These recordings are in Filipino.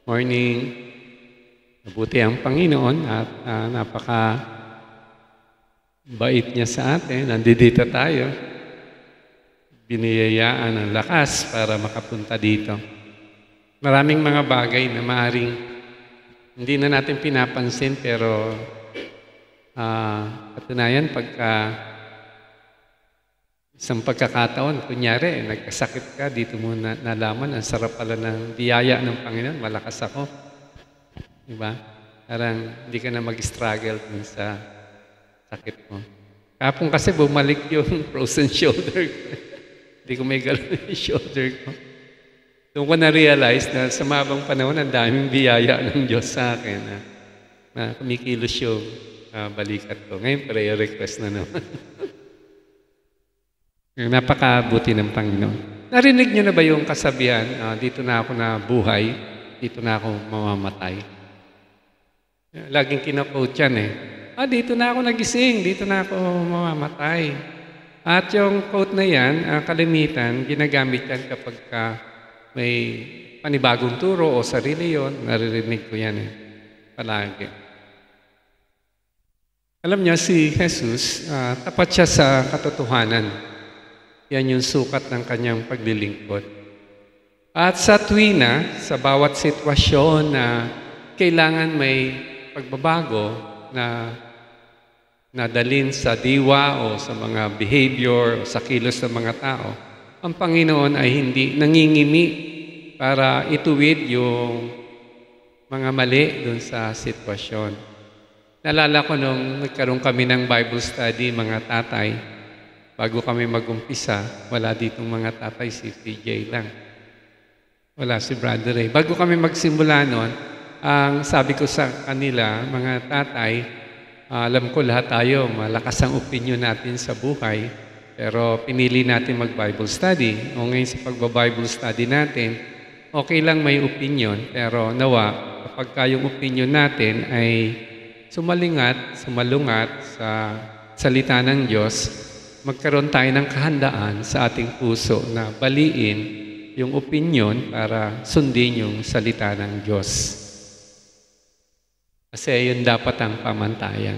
Morning. Mabuti ang Panginoon at napaka-bait niya sa atin. Nandito tayo. Biniyayaan ng lakas para makapunta dito. Maraming mga bagay na maaaring hindi na natin pinapansin pero katunayan pagka isang pagkakataon, kunyari, nagkasakit ka, dito mo nalaman, ang sarap pala ng biyaya ng Panginoon, malakas ako. Diba? Parang hindi ka na mag-struggle dun sa sakit mo. Kapon kasi bumalik yung frozen shoulder ko. Hindi ko may galaw yung shoulder ko. Doon ko na-realize na sa mabang panahon, ang daming biyaya ng Diyos sa akin na kumikilos yung balikat ko. Ngayon, prayer request na naman. Napakabuti ng Panginoon. Narinig niyo na ba yung kasabihan, dito na ako na buhay, dito na ako mamamatay? Laging kina-quote yan dito na ako nagising, dito na ako mamamatay. At yung quote na yan, kalimitan, ginagamit yan kapag may panibagong turo o sarili yon, naririnig ko yan palagi. Alam niyo, si Jesus, tapat siya sa katotohanan. Yan yung sukat ng kanyang paglilingkod. At sa tuwina, sa bawat sitwasyon na kailangan may pagbabago na dalhin sa diwa o sa mga behavior o sa kilos ng mga tao, ang Panginoon ay hindi nangingimi para ituwid yung mga mali dun sa sitwasyon. Naalala ko nung nagkaroon kami ng Bible study, mga tatay, bago kami mag-umpisa, wala ditong mga tatay, si PJ lang. Wala si Brother Ray. Bago kami magsimula noon, ang sabi ko sa kanila, mga tatay, alam ko lahat tayo, malakas ang opinion natin sa buhay, pero pinili natin mag-Bible study. O ngayon sa pagba-Bible study natin, okay lang may opinion, pero nawa, kapag yung opinion natin ay sumalungat sa salita ng Diyos, magkaroon tayo ng kahandaan sa ating puso na baliin yung opinion para sundin yung salita ng Diyos. Kasi yun dapat ang pamantayan.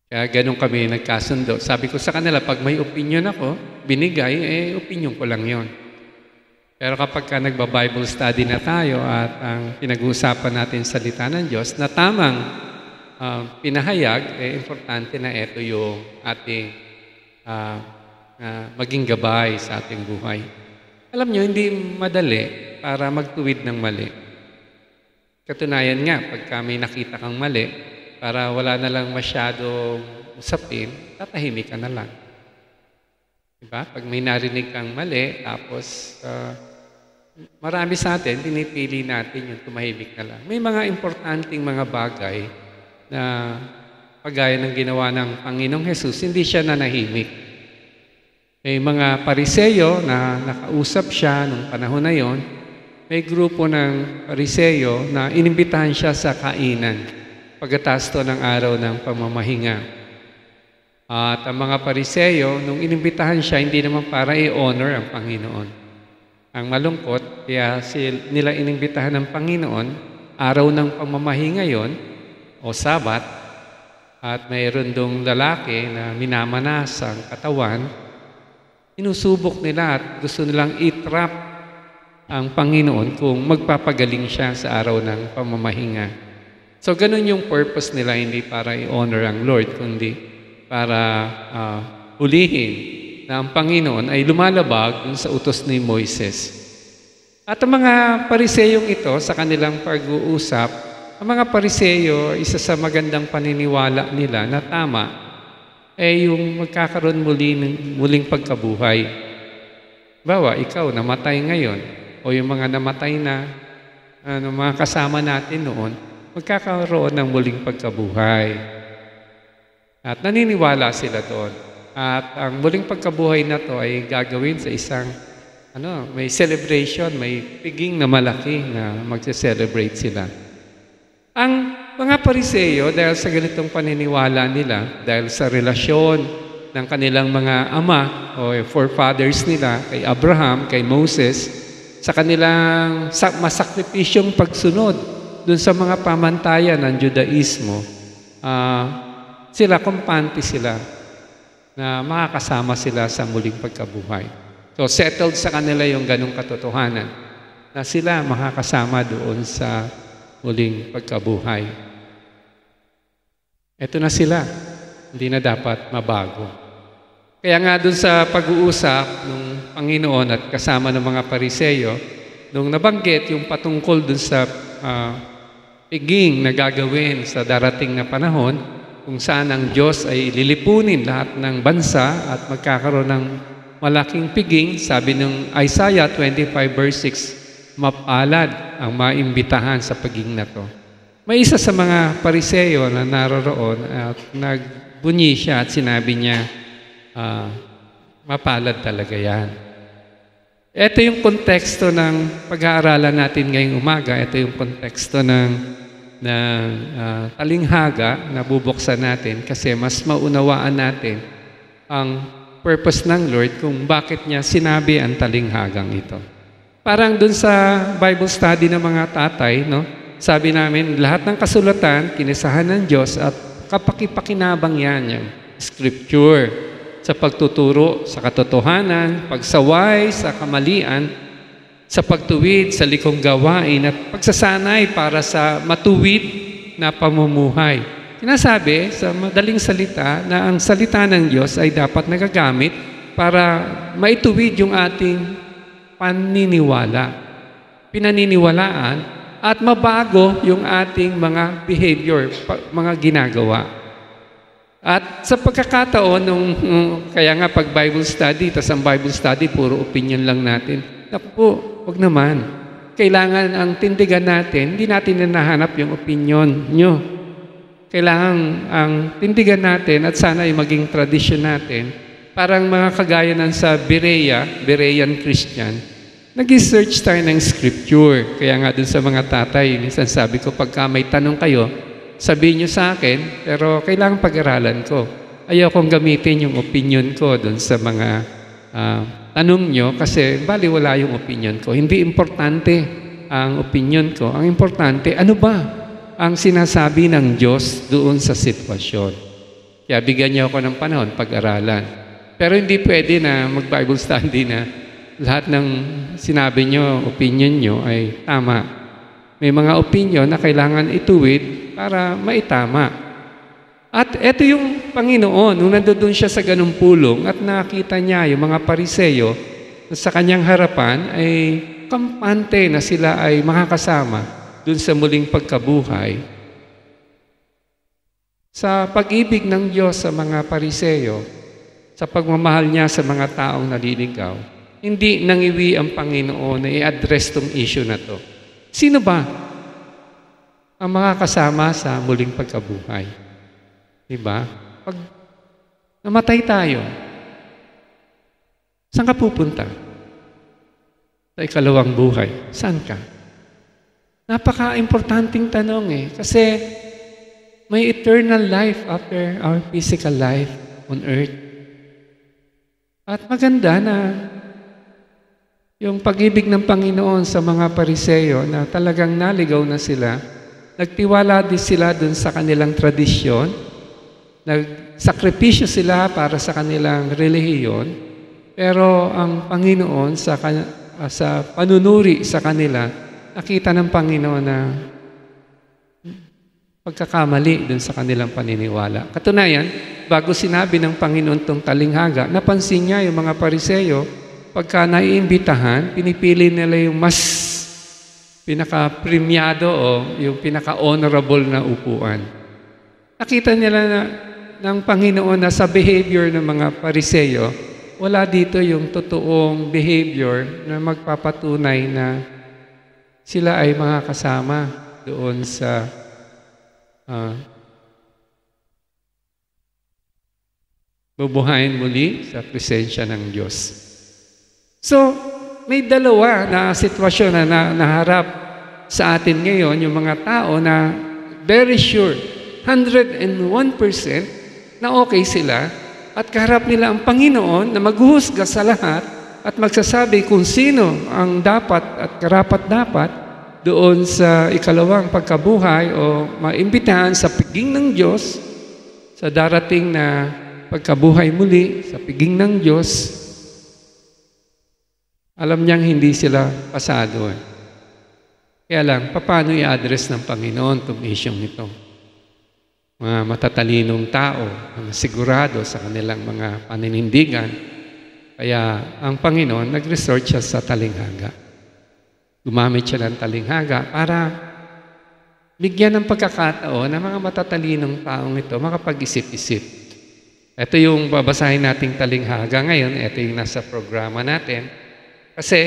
Kaya ganun kami nagkasundo. Sabi ko sa kanila, pag may opinion ako, binigay, opinion ko lang yon. Pero kapag nagba-Bible study na tayo at ang pinag-uusapan natin salita ng Diyos, na tamang pinahayag, importante na ito yung ating maging gabay sa ating buhay. Alam nyo, hindi madali para magtuwid ng mali. Katunayan nga, pagka may nakita kang mali, para wala na lang masyadong usapin, tatahimik ka na lang. Diba? Pag may narinig kang mali, tapos marami sa atin, pinipili natin yung tumahimik na lang. May mga importanteng mga bagay na pagaya ng ginawa ng Panginoong Jesus, hindi siya nanahimik. May mga Pariseyo na nakausap siya nung panahon na yon. May grupo ng Pariseyo na inimbitahan siya sa kainan pagkatapos ng araw ng pamamahinga. At ang mga Pariseyo, nung inimbitahan siya, hindi naman para i-honor ang Panginoon. Ang malungkot, kaya nila inimbitahan ng Panginoon, araw ng pamamahinga yon, o Sabat, at mayroon dong lalaki na minamanas ang katawan, inusubok nila at gusto nilang i-trap ang Panginoon kung magpapagaling siya sa araw ng pamamahinga. So ganun yung purpose nila, hindi para i-honor ang Lord, kundi para hulihin na ang Panginoon ay lumalabag sa utos ni Moises. At ang mga Pariseyong ito, sa kanilang pag-uusap, ang mga Pariseyo, isa sa magandang paniniwala nila na tama, yung magkakaroon muling pagkabuhay. Bawa, ikaw, namatay ngayon, o yung mga namatay na mga kasama natin noon, magkakaroon ng muling pagkabuhay. At naniniwala sila doon. At ang muling pagkabuhay na to ay gagawin sa isang may celebration, may piging na malaki na magse-celebrate sila. Ang mga Pariseyo, dahil sa ganitong paniniwala nila, dahil sa relasyon ng kanilang mga ama o forefathers nila, kay Abraham, kay Moses, sa kanilang masakripisyong pagsunod dun sa mga pamantayan ng Judaismo, sila, kumpante sila na makakasama sila sa muling pagkabuhay. So settled sa kanila yung ganong katotohanan na sila makakasama doon sa muling pagkabuhay. Ito na sila, hindi na dapat mabago. Kaya nga doon sa pag-uusap ng Panginoon at kasama ng mga Pariseyo, nung nabanggit yung patungkol doon sa piging na gagawin sa darating na panahon, kung saan ang Diyos ay lilipunin lahat ng bansa at magkakaroon ng malaking piging, sabi ng Isaiah 25 verse 6, mapalad ang maimbitahan sa piging na to. May isa sa mga Pariseyo na naroroon at nagbunyi siya at sinabi niya, mapalad talaga yan. Ito yung konteksto ng pag-aaralan natin ngayong umaga. Ito yung konteksto ng talinghaga na bubuksan natin kasi mas maunawaan natin ang purpose ng Lord kung bakit niya sinabi ang talinghagang ito. Parang dun sa Bible study ng mga tatay, no? Sabi namin, lahat ng kasulatan, kinisahan ng Diyos at kapakipakinabang yan, yung scripture, sa pagtuturo sa katotohanan, pagsaway sa kamalian, sa pagtuwid sa likong gawain at pagsasanay para sa matuwid na pamumuhay. Sinasabi sa madaling salita na ang salita ng Diyos ay dapat nagagamit para maituwid yung ating paniniwala, pinaniniwalaan at mabago yung ating mga behavior, mga ginagawa. At sa pagkakataon, kaya nga pag Bible study, tas ang Bible study, puro opinion lang natin. Naku po, wag naman. Kailangan ang tindigan natin, hindi natin nahanap yung opinion nyo. Kailangan ang tindigan natin at sana ay maging tradisyon natin. Parang mga kagaya ng sa Berean Christian, nag-search tayo ng scripture. Kaya nga dun sa mga tatay, minsan sabi ko, pagka may tanong kayo, sabihin nyo sa akin, pero kailangan pag-aralan ko. Ayokong gamitin yung opinion ko doon sa mga tanong nyo kasi baliwala yung opinion ko. Hindi importante ang opinion ko. Ang importante, ano ba ang sinasabi ng Diyos doon sa sitwasyon? Kaya bigyan niyo ako ng panahon pag-aralan. Pero hindi pwede na mag-Bible study na lahat ng sinabi nyo, opinion nyo ay tama. May mga opinion na kailangan ituwid para maitama. At ito yung Panginoon, nung nandoon siya sa ganung pulong at nakita niya yung mga Pariseyo sa kanyang harapan ay kampante na sila ay makakasama dun sa muling pagkabuhay. Sa pag-ibig ng Diyos sa mga Pariseyo, sa pagmamahal niya sa mga taong naliligaw, hindi nangiwi ang Panginoon na i-address tong issue na to. Sino ba ang makakasama sa muling pagkabuhay? Diba? Pag namatay tayo, saan ka pupunta? Sa ikalawang buhay. Saan ka? Napaka-importanting tanong eh. Kasi may eternal life after our physical life on earth. At maganda na yung pag-ibig ng Panginoon sa mga Pariseyo na talagang naligaw na sila, nagtiwala din sila dun sa kanilang tradisyon, nagsakripisyo sila para sa kanilang relihiyon, pero ang Panginoon sa panunuri sa kanila, nakita ng Panginoon na pagkakamali dun sa kanilang paniniwala. Katunayan, bago sinabi ng Panginoon tong talinghaga, napansin niya yung mga Pariseyo, pagka naiimbitahan, pinipili nila yung mas pinaka-premiado o yung pinaka-honorable na upuan. Nakita nila ng Panginoon na sa behavior ng mga Pariseyo, wala dito yung totoong behavior na magpapatunay na sila ay makakasama doon sa bubuhayin muli sa presensya ng Diyos. So, may dalawa na sitwasyon na naharap sa atin ngayon, yung mga tao na very sure, 101% na okay sila at kaharap nila ang Panginoon na maghuhusga sa lahat at magsasabi kung sino ang dapat at karapat-dapat doon sa ikalawang pagkabuhay o maimbitahan sa piging ng Diyos sa darating na pagkabuhay muli sa piging ng Diyos, alam niyang hindi sila pasado. Kaya lang, paano i-address ng Panginoon itong isyong ito? Mga matatalinong tao, mga sigurado sa kanilang mga paninindigan. Kaya ang Panginoon, nag-resort siya sa talinghaga. Gumamit siya ng talinghaga para bigyan ng pagkakataon ng mga matatalinong taong ito makapag-isip-isip. Ito yung babasahin nating talinghaga ngayon. Ito yung nasa programa natin. Kasi,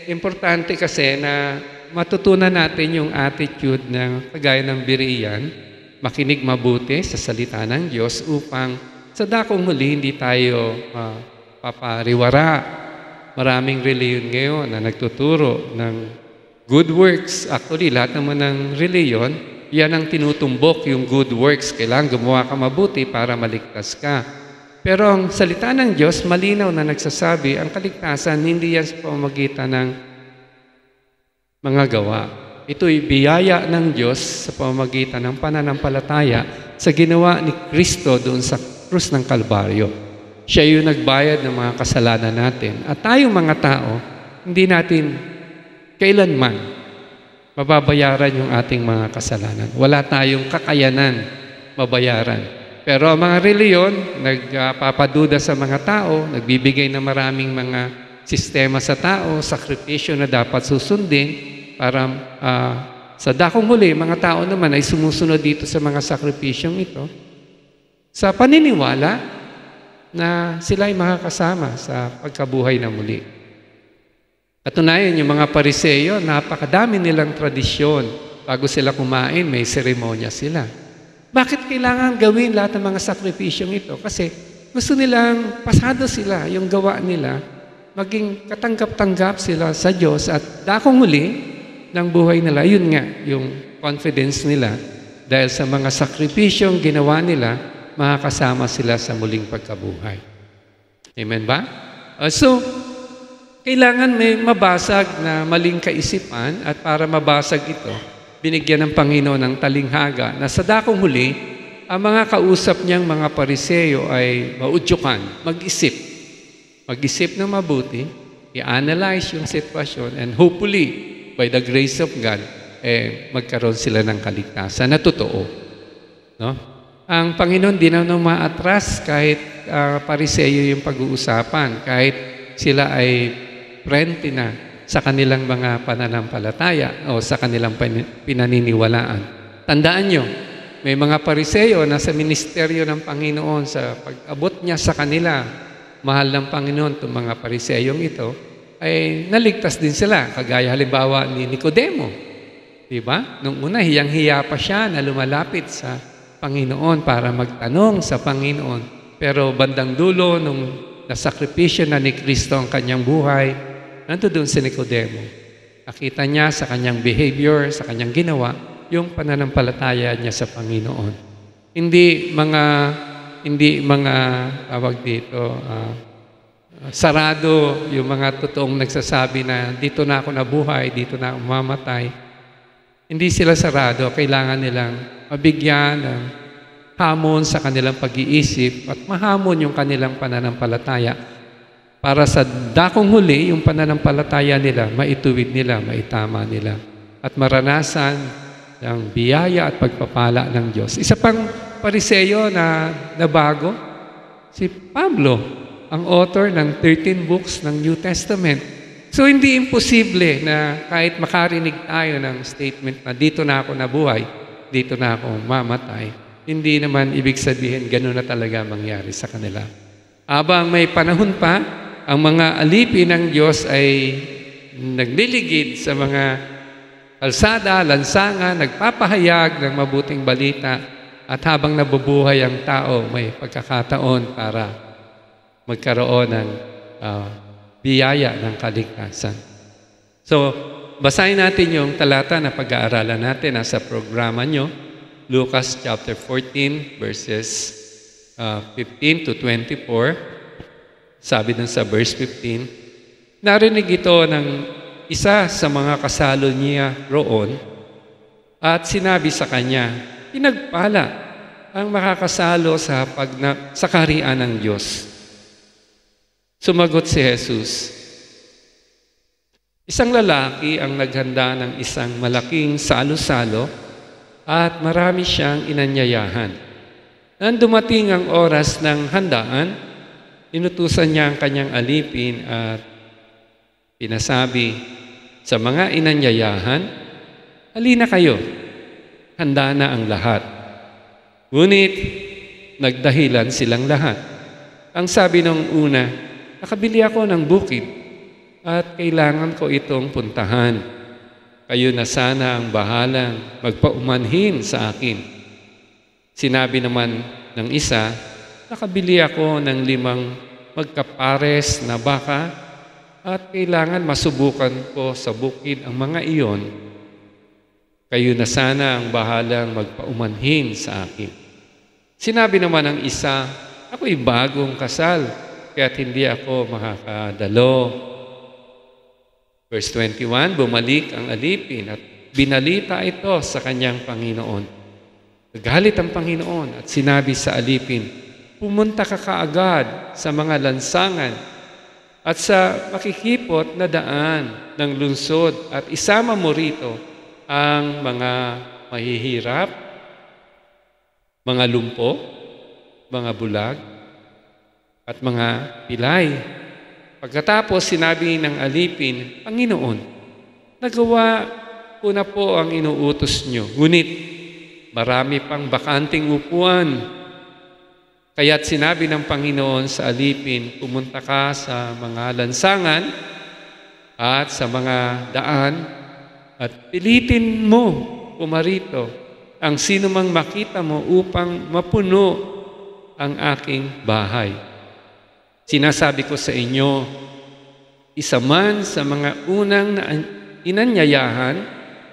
importante kasi na matutunan natin yung attitude ng kagaya ng Berean, makinig mabuti sa salita ng Diyos upang sa dakong huli hindi tayo papariwara. Maraming reliyon ngayon na nagtuturo ng good works. Actually, lahat naman ng reliyon, yan ang tinutumbok, yung good works. Kailangan gumawa ka mabuti para maligtas ka. Pero ang salita ng Diyos, malinaw na nagsasabi, ang kaligtasan, hindi yan sa pamamagitan ng mga gawa. Ito'y biyaya ng Diyos sa pamamagitan ng pananampalataya sa ginawa ni Kristo doon sa krus ng Kalbaryo. Siya yung nagbayad ng mga kasalanan natin. At tayong mga tao, hindi natin kailanman mababayaran yung ating mga kasalanan. Wala tayong kakayanan mabayaran. Pero ang mga reliyon, nagpapaduda sa mga tao, nagbibigay ng maraming mga sistema sa tao, sakripisyo na dapat susundin para sa dakong huli, mga tao naman ay sumusunod dito sa mga sakripisyong ito sa paniniwala na sila ay makakasama sa pagkabuhay na muli. Katunayan, yung mga Pariseyo, napakadami nilang tradisyon. Bago sila kumain, may seremonya sila. Bakit kailangan gawin lahat ng mga sakripisyong ito? Kasi gusto nilang pasado sila, yung gawa nila, maging katanggap-tanggap sila sa Diyos at dakong huli ng buhay nila. Yun nga, yung confidence nila. Dahil sa mga sakripisyong ginawa nila, makakasama sila sa muling pagkabuhay. Amen ba? So, kailangan may mabasag na maling kaisipan at para mabasag ito, binigyan ng Panginoon ng talinghaga na sa dakong huli, ang mga kausap niyang mga Pariseyo ay maudyukan, mag-isip. Mag-isip ng mabuti, i-analyze yung sitwasyon, and hopefully, by the grace of God, magkaroon sila ng kaligtasan na totoo. No? Ang Panginoon di na maatras kahit Pariseyo yung pag-uusapan, kahit sila ay prente na sa kanilang mga pananampalataya o sa kanilang pinaniniwalaan. Tandaan nyo, may mga Pariseyo na sa ministeryo ng Panginoon, sa pag-abot niya sa kanila, mahal ng Panginoon itong mga Pariseyong ito, ay naligtas din sila. Kagaya halimbawa ni Nicodemo. Diba? Nung una, hiyang-hiya pa siya na lumalapit sa Panginoon para magtanong sa Panginoon. Pero bandang dulo, nung nasakripisyo na ni Kristo ang kanyang buhay, nandoon si Nicodemo. Nakita niya sa kanyang behavior, sa kanyang ginawa, yung pananampalataya niya sa Panginoon. Hindi mga tawag dito, sarado yung mga totoong nagsasabi na dito na ako nabuhay, dito na ako mamatay. Hindi sila sarado. Kailangan nilang mabigyan ng hamon sa kanilang pag-iisip at mahamon yung kanilang pananampalataya para sa dakong huli, yung pananampalataya nila, maituwid nila, maitama nila at maranasan ang biyaya at pagpapala ng Diyos. Isa pang Pariseyo na bago, si Pablo, ang author ng 13 books ng New Testament. So hindi imposible na kahit makarinig tayo ng statement na dito na ako nabuhay, dito na ako mamatay, hindi naman ibig sabihin gano'n na talaga mangyari sa kanila. Habang may panahon pa, ang mga alipin ng Diyos ay nagliligid sa mga kalsada, lansangan, nagpapahayag ng mabuting balita at habang nabubuhay ang tao, may pagkakataon para magkaroon ng biyaya ng kaligtasan. So, basahin natin yung talata na pag-aaralan natin nasa programa nyo, Lucas chapter 14, verses 15 to 24. Sabi dun sa verse 15, Narinig ito ng isa sa mga kasalo niya roon at sinabi sa kanya, pinagpala ang makakasalo sa kaharian ng Diyos. Sumagot si Jesus, isang lalaki ang naghanda ng isang malaking salo-salo at marami siyang inanyayahan. Nang dumating ang oras ng handaan, inutusan niya ang kanyang alipin at pinasabi sa mga inanyayahan, halina kayo, handa na ang lahat. Ngunit nagdahilan silang lahat. Ang sabi ng una, nakabili ako ng bukid at kailangan ko itong puntahan. Kayo na sana ang bahalang magpaumanhin sa akin. Sinabi naman ng isa, nakabili ako ng 5 magkapares na baka at kailangan masubukan ko sa bukid ang mga iyon. Kayo na sana ang bahalang magpaumanhin sa akin. Sinabi naman ng isa, ako'y bagong kasal, kaya't hindi ako makakadalo. Verse 21, bumalik ang alipin at binalita ito sa kanyang Panginoon. Nagalit ang Panginoon at sinabi sa alipin, pumunta ka kaagad sa mga lansangan at sa makikipot na daan ng lungsod at isama mo rito ang mga mahihirap, mga lumpo, mga bulag, at mga pilay. Pagkatapos sinabi ng alipin, Panginoon, nagawa ko na po ang inuutos niyo, ngunit marami pang bakanting upuan. Kaya't sinabi ng Panginoon sa alipin, pumunta ka sa mga lansangan at sa mga daan at pilitin mo pumarito ang sinumang makita mo upang mapuno ang aking bahay. Sinasabi ko sa inyo, isa man sa mga unang inanyayahan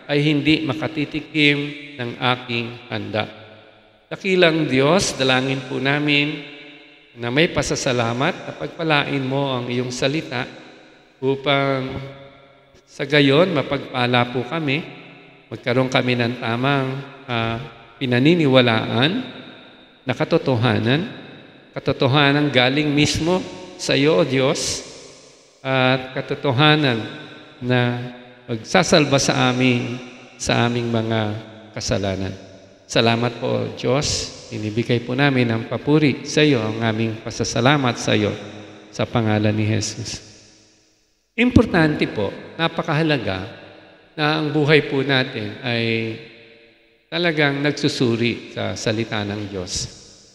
ay hindi makatitikim ng aking handa. Dakilang Diyos, dalangin po namin na may pasasalamat at pagpalain mo ang iyong salita upang sa gayon mapagpala po kami, magkaroon kami ng tamang pinaniniwalaan na katotohanan galing mismo sa iyo, O Diyos, at katotohanan na magsasalba sa aming mga kasalanan. Salamat po, Diyos. Inibigay po namin ang papuri sa iyo, ang aming pasasalamat sa iyo sa pangalan ni Jesus. Importante po, napakahalaga na ang buhay po natin ay talagang nagsusuri sa salita ng Diyos.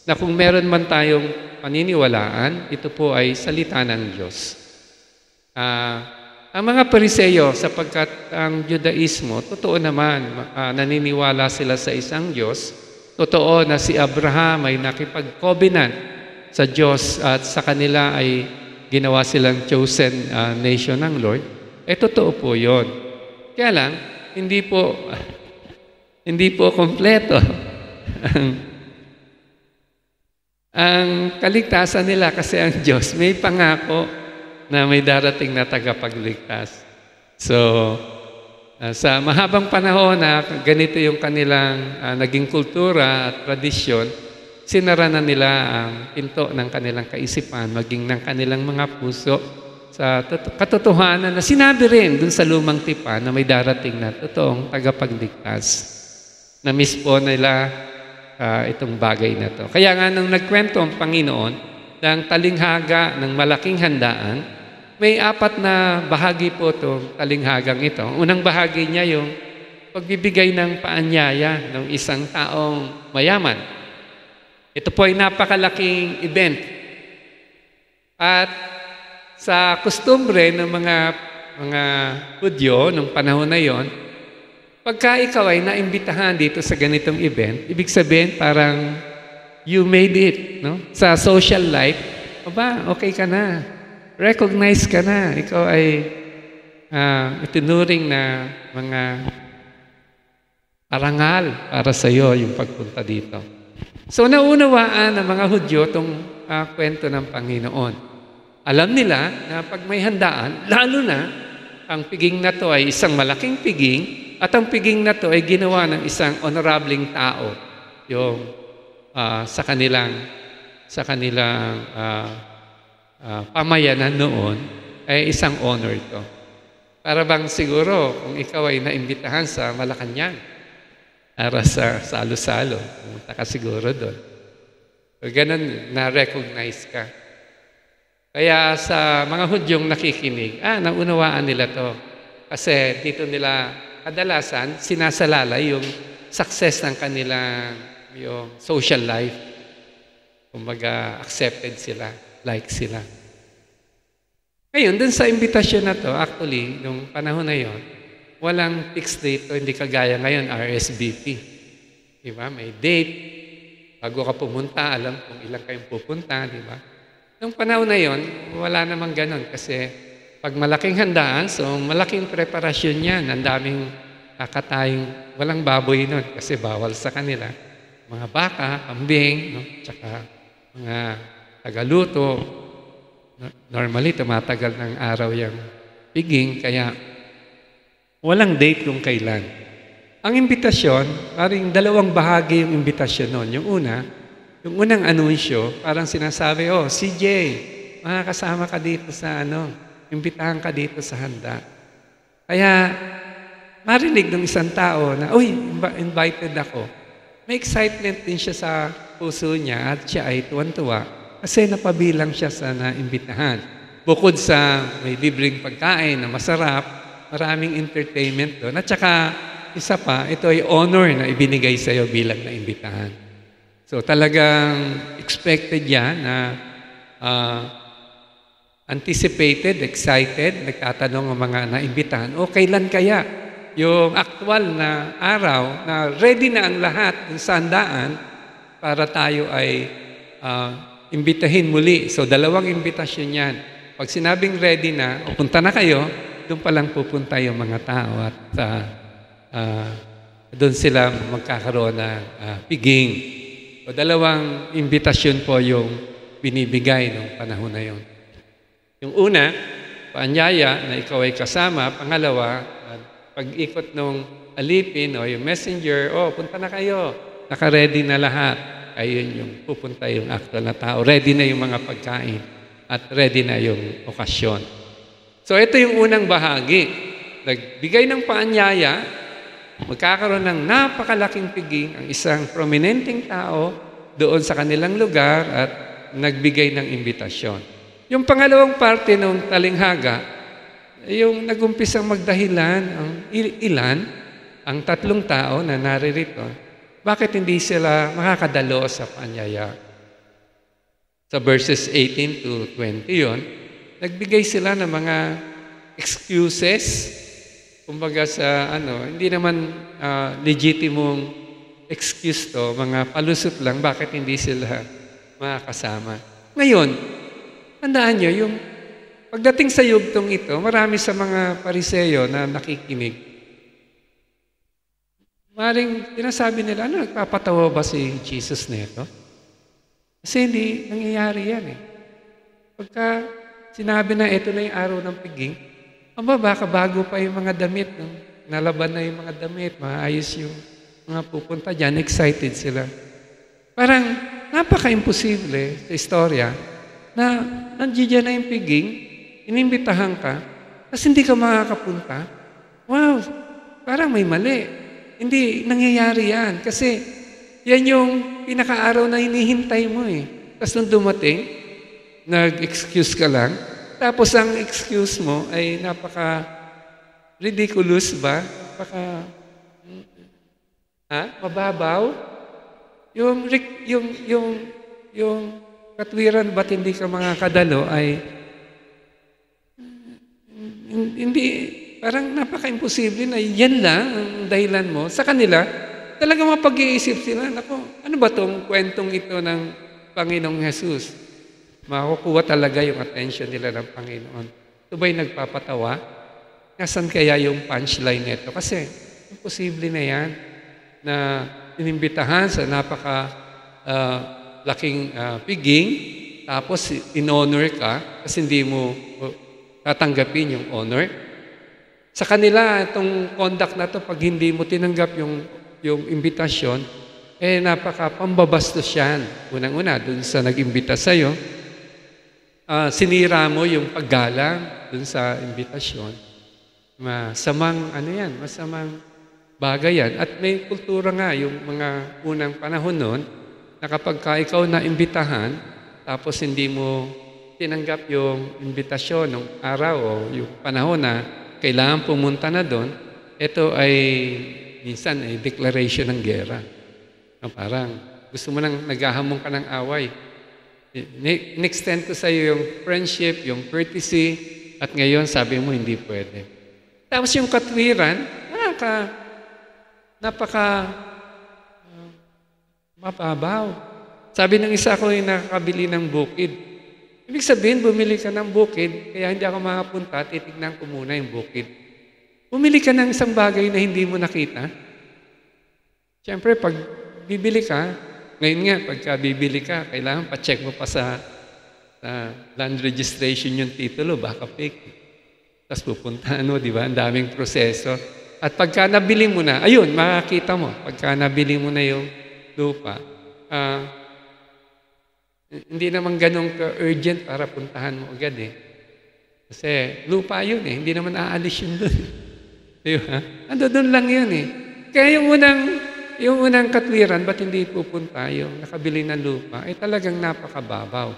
Na kung meron man tayong paniniwalaan, ito po ay salita ng Diyos. Ang mga Pariseyo, sapagkat ang Judaismo, totoo naman, naniniwala sila sa isang Diyos, totoo na si Abraham ay nakipag-covenant sa Diyos at sa kanila ay ginawa silang chosen nation ng Lord, totoo po yun. Kaya lang, hindi po kompleto ang kaligtasan nila kasi ang Diyos may pangako na may darating na tagapagligtas. So, sa mahabang panahon na ganito yung kanilang naging kultura at tradisyon, sinara na nila ang pinto ng kanilang kaisipan, maging ng kanilang mga puso sa katotohanan na sinabi rin dun sa lumang tipan na may darating na totoong tagapagligtas. Na-miss po nila itong bagay na to. Kaya nga nung nagkwento ang Panginoon ng talinghaga ng malaking handaan, may 4 na bahagi po itong talinghagang ito. Unang bahagi niya yung pagbibigay ng paanyaya ng isang taong mayaman. Ito po ay napakalaking event. At sa kustumbre ng mga Hudyo nung panahon na yon, pagka ikaw ay naimbitahan dito sa ganitong event, ibig sabihin parang you made it, no? Sa social life, okay ka na. Recognize ka na. Ikaw ay itinuring na mga arangal para sa iyo yung pagpunta dito. So naunawaan ng mga Hudyo itong kwento ng Panginoon. Alam nila na pag may handaan, lalo na ang piging na to ay isang malaking piging at ang piging na to ay ginawa ng isang honorableng tao yung sa kanilang pamayanan noon ay isang honor to. Para bang siguro kung ikaw ay naimbitahan sa Malacanang para sa salo-salo, pumunta ka siguro doon. So, ganun, na-recognize ka. Kaya sa mga Hudyong nakikinig, naunawaan nila to. Kasi dito nila kadalasan sinasalalay yung success ng kanilang yung social life. Kumbaga, accepted sila, like sila. Ngayon, dun sa imbitasyon na to, actually, nung panahon na yon, walang fixed date o hindi kagaya ngayon, RSVP. Diba? May date. Bago ka pumunta, alam kung ilang kayong pupunta, diba? Nung panahon na yon, wala namang ganon kasi pag malaking handaan, so malaking preparasyon yan. Ang daming kakatayong, walang baboy nun kasi bawal sa kanila. Mga baka, kambing, no? Tsaka mga tagaluto. Normally, tumatagal ng araw yung piging, kaya walang date kung kailan. Ang imbitasyon, parang dalawang bahagi yung imbitasyon nun. Yung unang anunsyo, parang sinasabi, CJ, makakasama ka dito sa imbitahan ka dito sa handa. Kaya, marinig ng isang tao na, invited ako. May excitement din siya sa puso niya at siya ay tuwan-tuwa kasi napabilang siya sa naimbitahan. Bukod sa may libreng pagkain na masarap, maraming entertainment doon. At saka, isa pa, ito ay honor na ibinigay sa iyo bilang naimbitahan. So talagang expected yan na anticipated, excited, nagtatanong ang mga naimbitahan, kailan kaya yung aktual na araw na ready na ang lahat ng sandaan para tayo ay imbitahin muli. So dalawang imbitasyon yan. Pag sinabing ready na, punta na kayo, doon pa lang pupunta yung mga tao at doon sila magkakaroon ng piging. O dalawang imbitasyon po yung binibigay ng panahon na yon. Yung una, paanyaya na ikaw ay kasama. Pangalawa, pag-ikot ng alipin o yung messenger, punta na kayo. Naka-ready na lahat. Ayun yung pupunta yung actual na tao. Ready na yung mga pagkain at ready na yung okasyon. So ito yung unang bahagi. Nagbigay ng paanyaya, magkakaroon ng napakalaking piging ang isang prominenteng tao doon sa kanilang lugar at nagbigay ng imbitasyon. Yung pangalawang parte ng talinghaga, yung nagumpisang magdahilan ang ang tatlong tao na naririto, bakit hindi sila makakadalo sa paanyaya? Sa verses 18 to 20 yon, nagbigay sila ng mga excuses. Kumbaga sa hindi naman legitimong excuse to, mga palusot lang, bakit hindi sila makakasama. Ngayon, tandaan nyo, yung pagdating sa yugtong ito, marami sa mga Pariseo na nakikinig. Maring sinasabi nila, nagpapatawa ba si Jesus nito? Kasi hindi nangyayari yan eh. Pagka sinabi na ito na yung araw ng piging, baka bago pa yung mga damit, nalaban na yung mga damit, maayos yung mga pupunta dyan, excited sila. Parang napaka-imposible sa istorya na nandiyan na yung piging, inimbitahan ka, tapos hindi ka makakapunta. Wow, parang may mali. Hindi nangyayari yan. Kasi yan yung pinaka-araw na hinihintay mo eh. Tapos nung dumating, nag-excuse ka lang, tapos ang excuse mo ay napaka-ridiculous ba? Mababaw? Yung katwiran ba't hindi ka makakadalo ay hindi, parang napaka-imposible na yan lang ang dahilan mo. Sa kanila, talagang mapag-iisip sila, ano ba tong kwentong ito ng Panginoong Jesus? Makukuha talaga yung attention nila ng Panginoon. Ito ba'y nagpapatawa? Nasaan kaya yung punchline nito? Kasi imposible na yan na inimbitahan sa napaka laking piging, tapos in-honor ka, kasi hindi mo tatanggapin yung honor. Sa kanila, itong conduct na to, pag hindi mo tinanggap yung imbitasyon, napaka-pambabastos yan. Unang-una, dun sa nag-imbita sa'yo, sinira mo yung paggalang dun sa imbitasyon. Masamang bagay yan. At may kultura nga, yung mga unang panahon nun, na kapag ikaw na imbitahan, tapos hindi mo tinanggap yung imbitasyon ng araw o yung panahon na kailangan pumunta na doon, ito ay minsan ay declaration ng gera. Parang gusto mo nang naghahamon ka ng away. In-extend ko sa iyo yung friendship, yung courtesy, at ngayon sabi mo hindi pwede. Tapos yung katwiran, napaka mababaw. Sabi ng isa ko yung nakakabili ng bukid. Ibig sabihin, bumili ka ng bukid, kaya hindi ako makapunta, titignan ko muna yung bukid. Bumili ka ng isang bagay na hindi mo nakita. Siyempre, pag bibili ka, ngayon nga, pagka bibili ka, kailangan pa-check mo pa sa land registration yung titulo, baka fake. Tapos pupunta, di ba? Ang daming proseso. At pagka nabili mo na, ayun, makakita mo. Pagka nabili mo na yung lupa, hindi naman ganun ka-urgent para puntahan mo agad eh. Kasi lupa yun eh, hindi naman aalis yun doon. Di ba? Doon lang yun eh. Kaya yung unang katwiran, ba't hindi pupunta yung nakabili ng lupa, ay talagang napakababaw.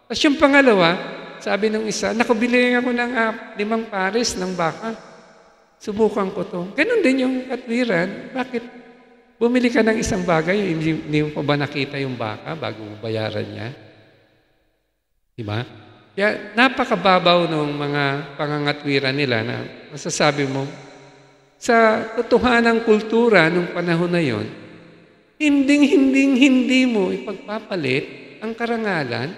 Tapos yung pangalawa, sabi ng isa, nakabili ako ng 5 pares ng baka. Subukan ko to. Ganun din yung katwiran. Bakit? Bumili ka ng isang bagay, hindi mo pa ba nakita yung baka bago mo bayaran niya? Diba? Kaya napakababaw ng mga pangangatwiran nila na masasabi mo, sa totohanang kultura nung panahon na yon, hindi mo ipagpapalit ang karangalan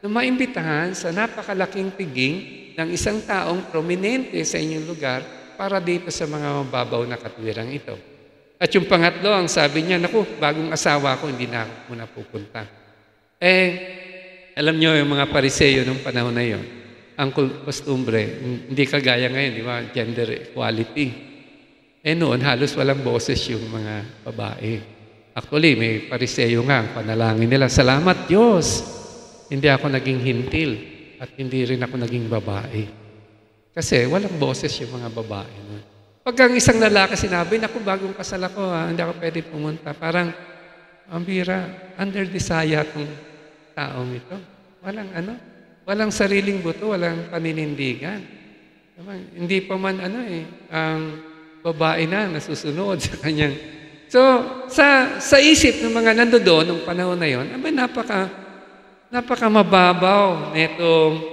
na maimbitahan sa napakalaking piging ng isang taong prominente sa inyong lugar para dito sa mga mababaw na katwirang ito. At yung pangatlo, ang sabi niya, naku, bagong asawa ko, hindi na ako muna pupunta. Alam niyo yung mga pariseyo nung panahon na yon, ang kostumbre, hindi kagaya ngayon, di ba, gender equality. Noon, halos walang boses yung mga babae. Actually, may pariseyo nga, ang panalangin nila, salamat Diyos, hindi ako naging hintil at hindi rin ako naging babae. Kasi walang boses yung mga babae noon. Pag ang isang lalaki sinabi, naku, bagong kasal ako, hindi ako pwede pumunta. Parang, ang bira, under desire kong taong ito. Walang sariling buto, walang paninindigan. Hindi pa man ang babae na nasusunod sa kanyang. So, sa isip ng mga nandoon nung panahon na yon, napaka mababaw netong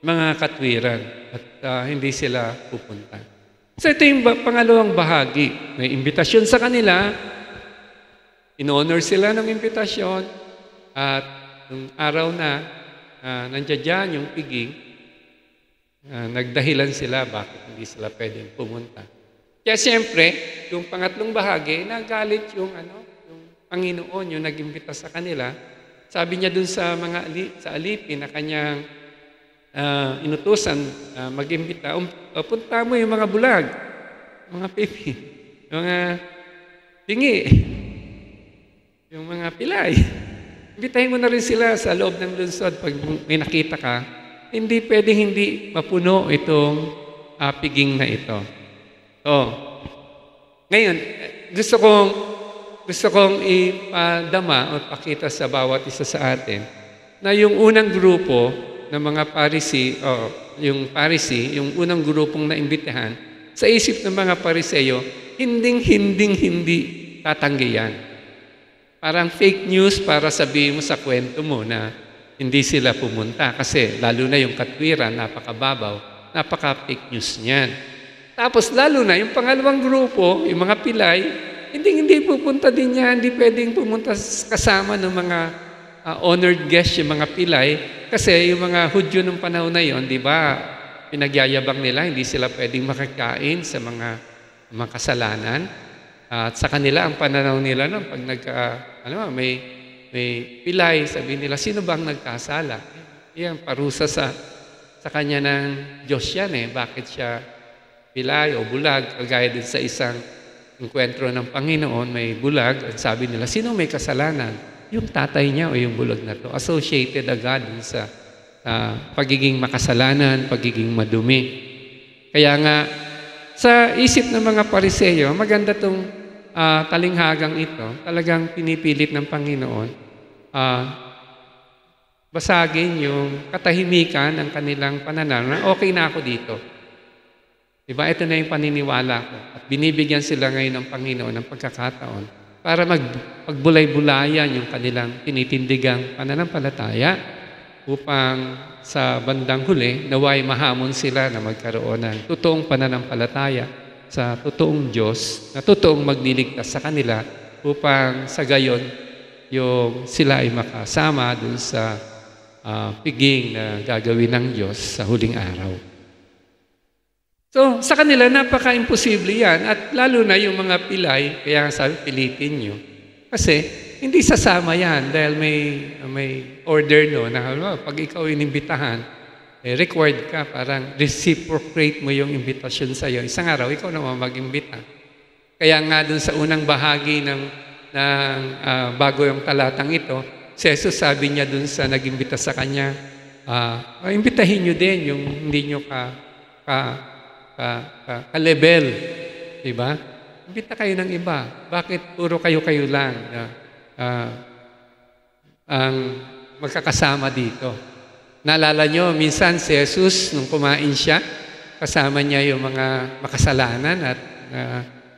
mga katwiran at hindi sila pupunta. So ito yung pangalawang bahagi. May imbitasyon sa kanila, in-honor sila ng imbitasyon, at nung araw na nandiyan yung piging, nagdahilan sila bakit hindi sila pwedeng pumunta. Kaya siyempre, yung pangatlong bahagi, nagalit yung Panginoon, yung nag-imbita sa kanila. Sabi niya dun sa sa alipin na kanyang inutusan mag-imbita, punta mo yung mga bulag, mga pipi, mga tingi, yung mga pilay. Imbitahin mo na rin sila sa loob ng lungsod pag may nakita ka. Hindi pwedeng hindi mapuno itong piging na ito. Ngayon, gusto kong ipadama o pakita sa bawat isa sa atin na yung unang grupo ng mga yung unang grupong naimbitahan, sa isip ng mga Pariseyo, hindi tatanggi yan. Parang fake news para sabihin mo sa kwento mo na hindi sila pumunta kasi lalo na yung katwiran, napakababaw, napaka-fake news niyan. Tapos lalo na yung pangalawang grupo, yung mga pilay, hindi pupunta din yan, hindi pwedeng pumunta kasama ng mga honored guest, yung mga pilay, kasi yung mga Hudyo ng panahon na yon, di ba, pinagyayabang nila, hindi sila pwedeng makakain sa mga kasalanan. At sa kanila, ang pananaw nila, pag may may pilay, sabi nila, sino bang nagkasala? Yan, parusa sa kanya ng Diyos yan eh. Bakit siya pilay o bulag? Kagaya din sa isang enkwentro ng Panginoon, may bulag. At sabi nila, sino may kasalanan? Yung tatay niya o yung bulag na to. Associated agad sa pagiging makasalanan, pagiging madumi. Kaya nga, sa isip ng mga Pariseo, maganda itong talinghagang ito. Talagang pinipilit ng Panginoon basagin yung katahimikan ng kanilang pananaw na okay na ako dito. Diba? Ito na yung paniniwala ko. At binibigyan sila ngayon ng Panginoon ng pagkakataon para magbulay-bulayan yung kanilang tinitindigang pananampalataya upang sa bandang huli, naway mahamon sila na magkaroon ng totoong pananampalataya sa totoong Diyos na totoong magliligtas sa kanila upang sa gayon yung sila ay makasama dun sa piging na gagawin ng Diyos sa huling araw. So, sa kanila, napaka-imposible yan. At lalo na yung mga pilay, kaya sabi, pilitin nyo. Kasi, hindi sasama yan dahil may order no, na pag ikaw inimbitahan, required ka, parang reciprocate mo yung invitation sa'yo. Isang araw, ikaw naman mag-imbita. Kaya nga dun sa unang bahagi ng bago yung talatang ito, si Jesus sabi niya dun sa nag-imbita sa kanya, imbitahin nyo din yung hindi nyo ka-level. Diba? Imbita kayo ng iba. Bakit puro kayo-kayo lang ang magkakasama dito? Naalala nyo, minsan si Jesus, nung kumain siya, kasama niya yung mga makasalanan at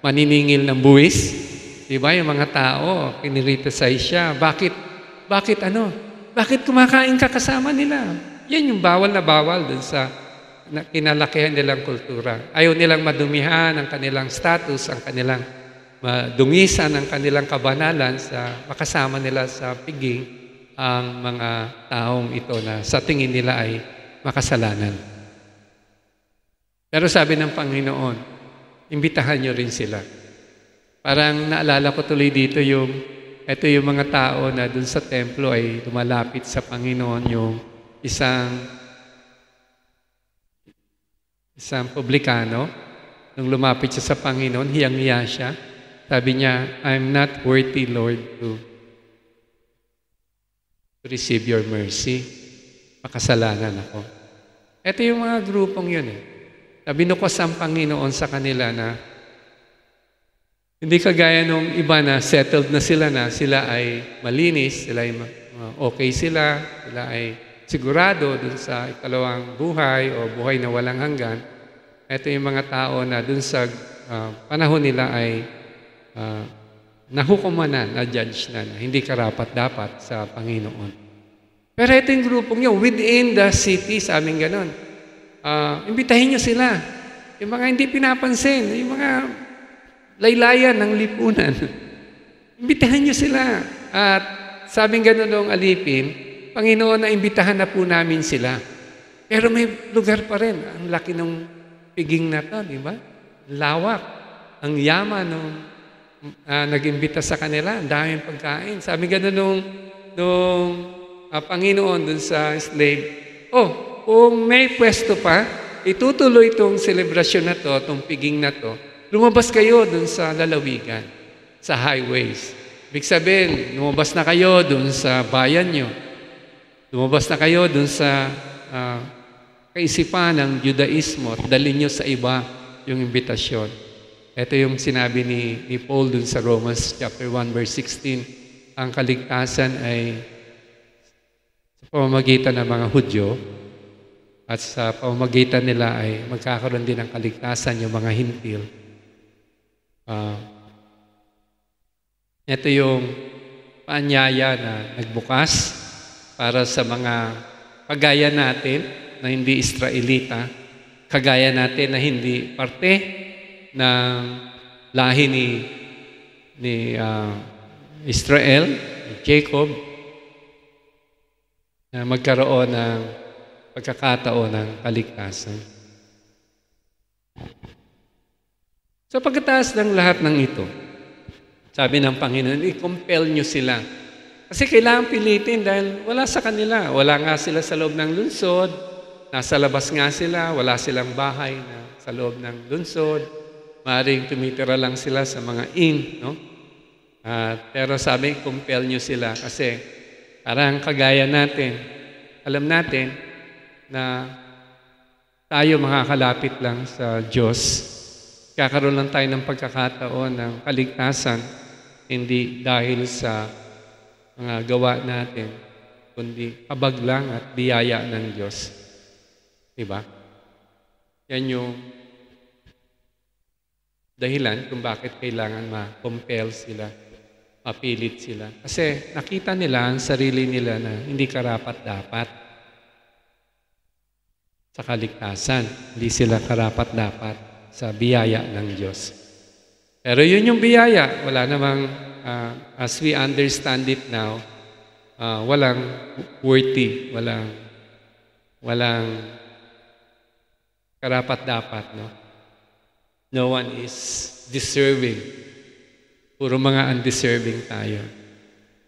maniningil ng buwis. Diba? Yung mga tao, kiniritasay siya. Bakit kumakain ka kasama nila? Yan yung bawal na bawal dun sa kinalakihan nilang kultura. Ayaw nilang madumihan ang kanilang status, ang kanilang madungisan ang kanilang kabanalan sa makasama nila sa piging ang mga taong ito na sa tingin nila ay makasalanan. Pero sabi ng Panginoon, imbitahan nyo rin sila. Parang naalala ko tuloy dito ito yung mga tao na dun sa templo ay lumalapit sa Panginoon, yung isang publikano. Nung lumapit siya sa Panginoon, hiyang-hiya siya. Sabi niya, I'm not worthy, Lord, to receive your mercy. Makasalanan ako. Ito yung mga grupong yun eh. Binukos ang Panginoon sa kanila na hindi kagaya nung iba na settled na sila ay malinis, sila ay okay sila ay sigurado dun sa ikalawang buhay o buhay na walang hanggan. Ito yung mga tao na dun sa panahon nila ay nahukuman na judge na hindi karapat-dapat sa Panginoon. Pero ito yung grupong nyo, within the city, sabing ganon. Imbitahin nyo sila. Yung mga hindi pinapansin, yung mga laylayan ng lipunan. Imbitahan nyo sila. At sabing ganon nung alipin, Panginoon, na imbitahan na po namin sila. Pero may lugar pa rin. Ang laki ng piging na to, di ba? Lawak. Ang yaman nung nag-imbita sa kanila. Ang daming pagkain. Sabi gano'n nung Panginoon dun sa slave, kung may pwesto pa, itutuloy itong selebrasyon na to, itong piging na to, lumabas kayo dun sa lalawigan, sa highways. Ibig sabihin, lumabas na kayo dun sa bayan nyo. Lumabas na kayo dun sa kaisipan ng Judaismo at dalhin nyo sa iba yung imbitasyon. Ito yung sinabi ni Paul dun sa Romans chapter 1 verse 16. Ang kaligtasan ay sa pamamagitan ng mga Hudyo at sa pamamagitan nila ay magkakaroon din ng kaligtasan yung mga Hintil. Ito yung paanyaya na nagbukas para sa mga kagaya natin na hindi Israelita, kagaya natin na hindi parte ng lahi ni Israel, ni Jacob, na magkaroon ng pagkakataon ng kaligtasan. So pagkatapos ng lahat ng ito, sabi ng Panginoon, i-compel nyo sila Kasi kailangan pilitin dahil wala sa kanila. Wala nga sila sa loob ng lungsod, nasa labas nga sila, wala silang bahay na sa loob ng lungsod. Maaaring tumitira lang sila sa mga inn, no? Pero sabi, compel nyo sila kasi parang kagaya natin, alam natin na tayo makakalapit lang sa Diyos. Kakaroon lang tayo ng pagkakataon ng kaligtasan, hindi dahil sa mga gawa natin, kundi habag lang at biyaya ng Diyos. Diba? Yan yung dahilan kung bakit kailangan ma-compel sila, mapilit sila. Kasi nakita nila ang sarili nila na hindi karapat-dapat sa kaligtasan. Hindi sila karapat-dapat sa biyaya ng Diyos. Pero yun yung biyaya. Wala namang, as we understand it now, walang worthy, walang karapat-dapat, no? No one is deserving. Puro mga undeserving tayo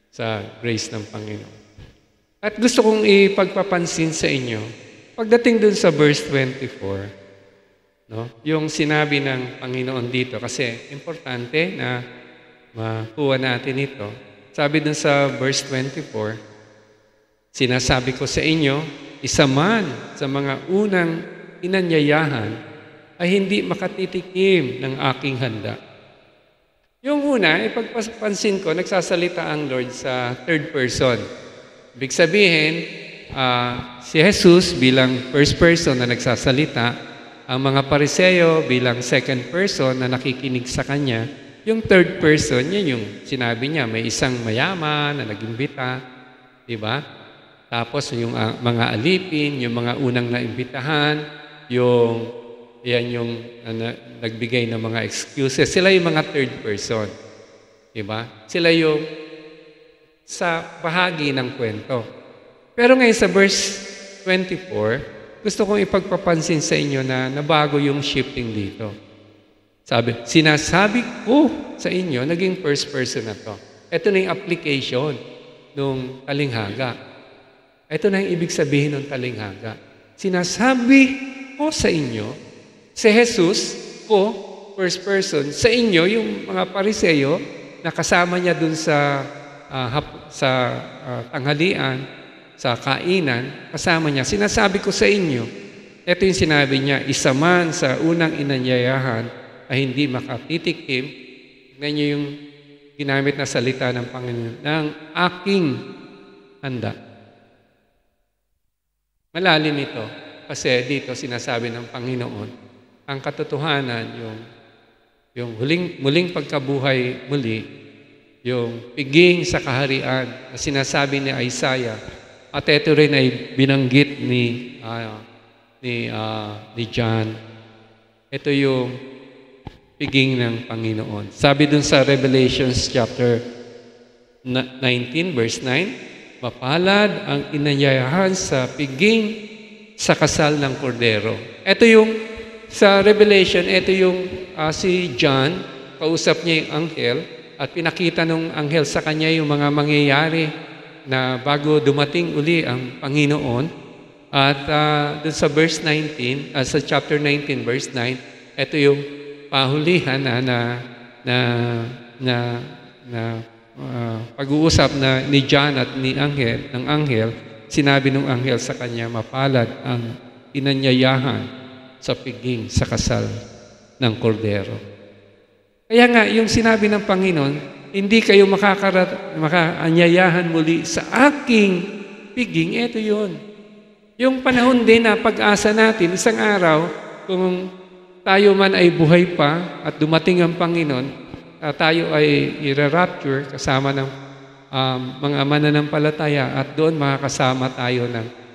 sa grace ng Panginoon. At gusto kong ipagpapansin sa inyo, pagdating dun sa verse 24, no? Yung sinabi ng Panginoon dito, kasi importante na makuha natin ito. Sabi dun sa verse 24, sinasabi ko sa inyo, isa man sa mga unang inanyayahan ay hindi makatitikim ng aking handa. Yung una, pagpapansin ko, nagsasalita ang Lord sa third person. Ibig sabihin, si Jesus bilang first person na nagsasalita, ang mga Pariseo bilang second person na nakikinig sa Kanya, yung third person, yan yung sinabi niya, may isang mayaman na nag-imbita, di ba? Tapos yung mga alipin, yung mga unang naimbitahan, yung nagbigay ng mga excuses. Sila yung mga third person. Diba? Sila yung sa bahagi ng kwento. Pero ngayon sa verse 24, gusto kong ipagpapansin sa inyo na nabago yung shifting dito. Sinasabi ko sa inyo, naging first person na to. Ito na yung application ng talinghaga. Ito na yung ibig sabihin ng talinghaga. Sinasabi ko sa inyo, si Jesus ko, first person, sa inyo, yung mga Pariseo, na kasama niya dun sa tanghalian, sa kainan, kasama niya, sinasabi ko sa inyo, ito yung sinabi niya, isa man sa unang inanyayahan ay hindi makatitikim, tignan niyo yung ginamit na salita ng Panginoon, ng aking handa. Malalim ito, kasi dito sinasabi ng Panginoon, ang katotohanan, yung muling pagkabuhay muli, yung piging sa kaharian na sinasabi ni Isaiah, at ito rin ay binanggit ni John. Ito yung piging ng Panginoon. Sabi dun sa Revelations chapter 19, verse 9, mapalad ang inanyayahan sa piging sa kasal ng kordero. Ito yung sa Revelation, ito yung si John, kausap niya yung anghel at pinakita ng anghel sa kanya yung mga mangyayari na bago dumating uli ang Panginoon. At dun sa verse 19, sa chapter 19, verse 9, ito yung pahulihan na pag-uusap na ni John at ng anghel, sinabi ng anghel sa kanya, mapalad ang inanyayahan sa piging sa kasal ng kordero. Kaya nga, yung sinabi ng Panginoon, hindi kayo makaanyayahan muli sa aking piging, eto yun. Yung panahon din na pag-asa natin, isang araw, kung tayo man ay buhay pa at dumating ang Panginoon, tayo ay i-rapture kasama ng mga mananampalataya at doon makakasama tayo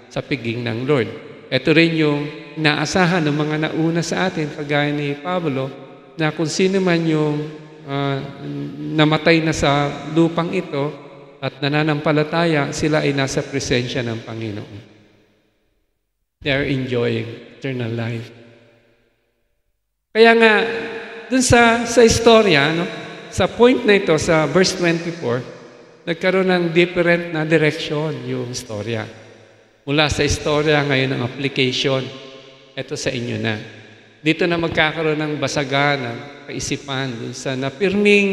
sa piging ng Lord. Ito rin yung inaasahan ng mga nauna sa atin, kagaya ni Pablo, na kung sino man yung namatay na sa lupang ito at nananampalataya, sila ay nasa presensya ng Panginoon. They are enjoying eternal life. Kaya nga, dun sa istorya, no, sa point na ito, sa verse 24, nagkaroon ng different na direction yung istorya. Mula sa istorya, ngayon ang application. Ito sa inyo na. Dito na magkakaroon ng basagan, ng kaisipan, dun sa napirming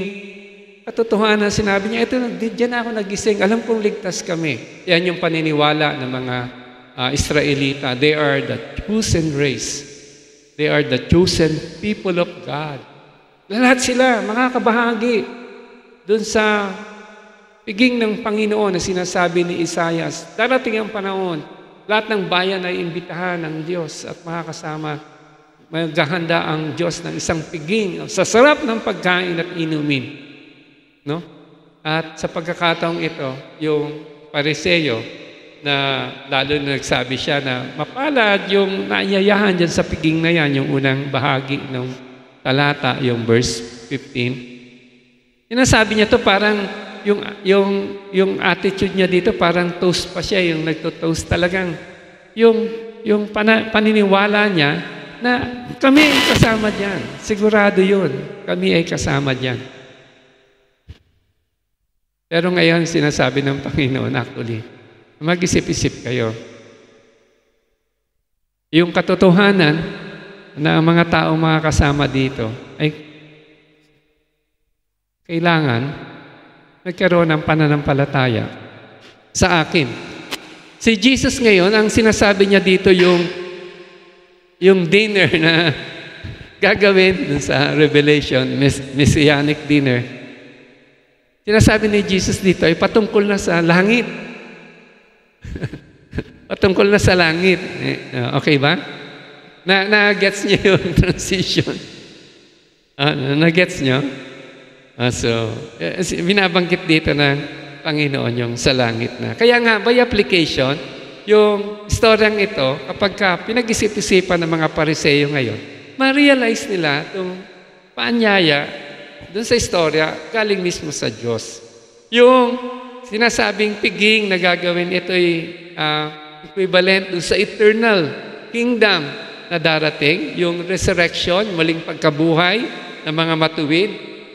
katotohanan. Sinabi niya, ito, diyan ako nagising. Alam kong ligtas kami. Yan yung paniniwala ng mga Israelita. They are the chosen race. They are the chosen people of God. Lahat sila, mga kabahagi, dun sa piging ng Panginoon na sinasabi ni Isaias. Darating ang panahon, lahat ng bayan ay imbitahan ng Diyos at makakasama. Maghahanda ang Diyos ng isang piging sa sarap ng pagkain at inumin. No? At sa pagkakataong ito, yung Pariseyo na lalo na nagsabi siya na mapalad yung naiyayahan dyan sa piging na yan, yung unang bahagi ng talata, yung verse 15. Sinasabi niya to parang yung attitude niya dito parang toast pa siya, yung nagto-toast talagang yung paniniwala niya na kami ay kasama diyan. Sigurado yun. Kami ay kasama diyan. Pero ngayon sinasabi ng Panginoon actually, mag-isip-isip kayo. Yung katotohanan na ang mga taong mga kasama dito ay kailangan nagkaroon ng pananampalataya sa akin. Si Jesus ngayon, ang sinasabi niya dito yung dinner na gagawin sa Revelation, Messianic dinner. Sinasabi ni Jesus dito ay patungkol na sa langit. Patungkol na sa langit. Okay ba? Na-gets niyo yung transition? Na-gets niyo? Binabanggit dito ng Panginoon yung sa langit na. Kaya nga, by application, yung storyang ito, kapag pinag-isip-isipan ng mga Pariseyo ngayon, ma-realize nila itong paanyaya dun sa istorya, galing mismo sa Diyos. Yung sinasabing piging na gagawin, ito ay equivalent dun sa eternal kingdom na darating, yung resurrection, muling pagkabuhay ng mga matuwid,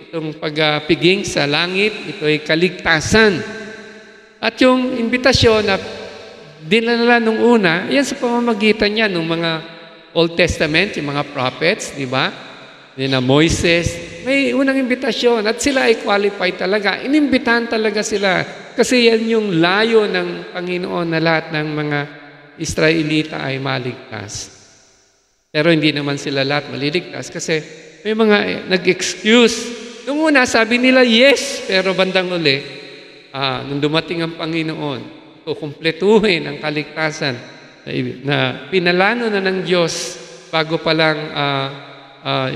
itong pagpiging sa langit, ito ay kaligtasan. At yung imbitasyon na dinala nung una, yan sa pamamagitan niya ng mga Old Testament, yung mga prophets, di ba? Na Moises, may unang imbitasyon at sila ay qualified talaga. Inimbitahan talaga sila kasi yan yung layo ng Panginoon na lahat ng mga Israelita ay maligtas. Pero hindi naman sila lahat maliligtas kasi may mga nag-excuse. Nung una, sabi nila yes, pero bandang uli, nung dumating ang Panginoon, kukumpletuhin ang kaligtasan na pinalano na ng Diyos bago pa lang,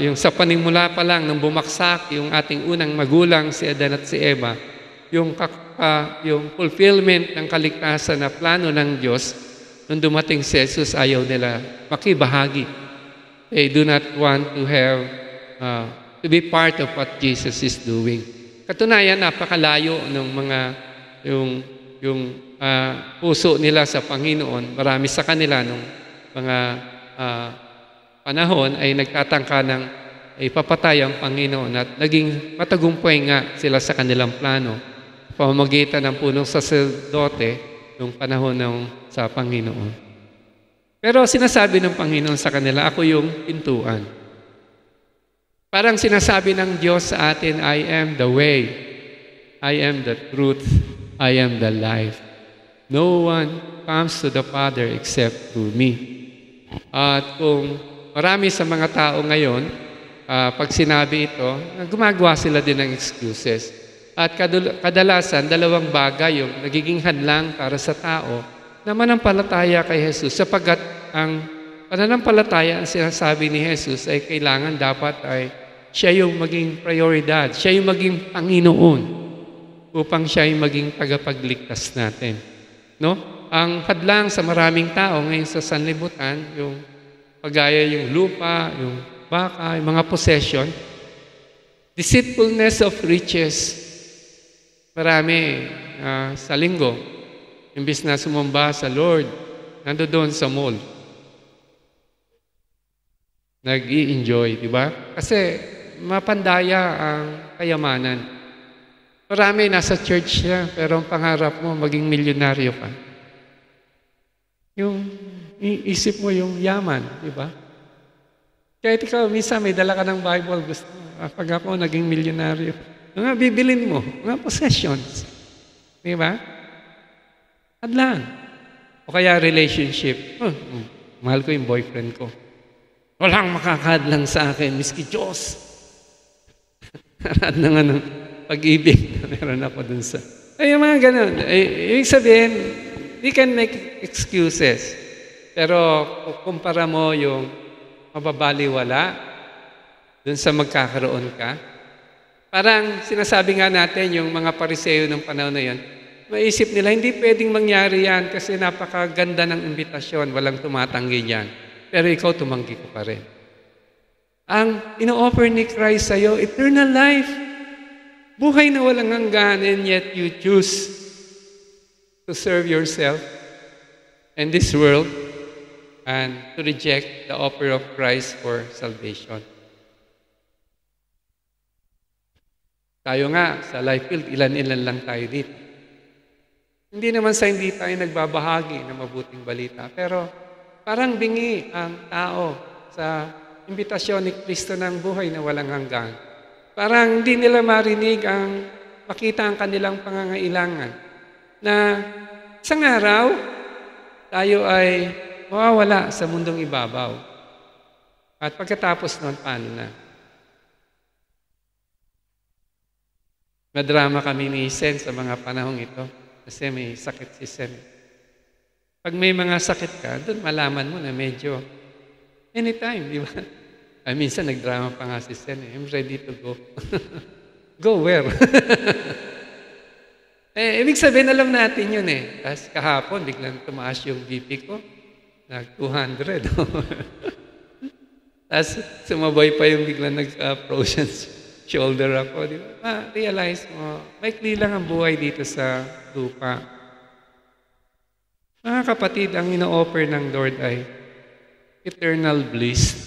yung sa panimula pa lang, nung bumaksak yung ating unang magulang, si Adan at si Eva, yung fulfillment ng kaligtasan na plano ng Diyos, nung dumating si Jesus, ayaw nila makibahagi. They do not want to have to be part of what Jesus is doing. Katunayan, napakalayo ng mga yung puso nila sa Panginoon. Marami sa kanila nung mga panahon ay nagtatangka ng ipapatay ang Panginoon at naging matagumpay nga sila sa kanilang plano. Pamamagitan ng punong saserdote nung panahon sa Panginoon. Pero sinasabi ng Panginoon sa kanila, ako yung pintuan. Parang sinasabi ng Diyos sa atin, I am the way, I am the truth, I am the life. No one comes to the Father except through me. At kung marami sa mga tao ngayon, pag sinabi ito, gumagawa sila din ng excuses. At kadalasan, dalawang bagay yung nagiging hadlang para sa tao na manampalataya kay Jesus. Sapagat ang pananampalataya, ang sinasabi ni Jesus ay kailangan dapat ay siya yung maging prioridad, siya yung maging Panginoon upang siya yung maging tagapagligtas natin. No? Ang hadlang sa maraming tao ngayon sa sanlibutan, yung pagaya yung lupa, yung baka, yung mga possession, deceitfulness of riches. Marami sa linggo, imbis na sumamba sa Lord, nandoon sa mall. Nag-i-enjoy, di ba? Kasi mapandaya ang kayamanan. Marami nasa church siya, pero ang pangarap mo, maging milyonaryo ka. Yung isip mo yung yaman, di ba? Kahit ikaw, minsan may dala ka ng Bible, gusto mo, pag ako naging milyonaryo, mga bibilin mo, mga possessions. Di ba? Hadlang. O kaya relationship. Mahal ko yung boyfriend ko. Walang makakadlang sa akin, miski Diyos. Harad ng pag-ibig na meron ako dun sa... Ay, mga ganun. Ibig sabihin, we can make excuses. Pero kumpara mo yung mababaliwala dun sa magkakaroon ka, parang sinasabi nga natin yung mga Pariseo ng panahon na yun, maisip nila, hindi pwedeng mangyari yan kasi napakaganda ng imbitasyon, walang tumatanggi yan. Pero ikaw tumanggi ko pa rin. Ang ino-offer ni Christ sa'yo, eternal life. Buhay na walang hanggan, and yet you choose to serve yourself and this world and to reject the offer of Christ for salvation. Tayo nga, sa Lifefield, ilan-ilan lang tayo dito. Hindi naman sa hindi tayo nagbabahagi ng mabuting balita, pero parang bingi ang tao sa imbitasyon ni Kristo ng buhay na walang hanggan. Parang hindi nila marinig makita ang kanilang pangangailangan. Na isang araw, tayo ay mawawala sa mundong ibabaw. At pagkatapos noon, paano na? Madrama kami ni Sen sa mga panahong ito kasi may sakit si Sen. Pag may mga sakit ka, doon malaman mo na medyo anytime, di ba? Minsan nagdrama pa nga si Sen, I'm ready to go. Go where? Ibig sabihin, alam natin yun eh. Tapos kahapon, biglang tumaas yung BP ko. Nag-200. Tapos sumabay pa yung biglang nag-frozen shoulder ako. Di ba? Realize mo, maikli lang ang buhay dito sa lupa. Mga kapatid, ang ino-offer ng Lord ay eternal bliss.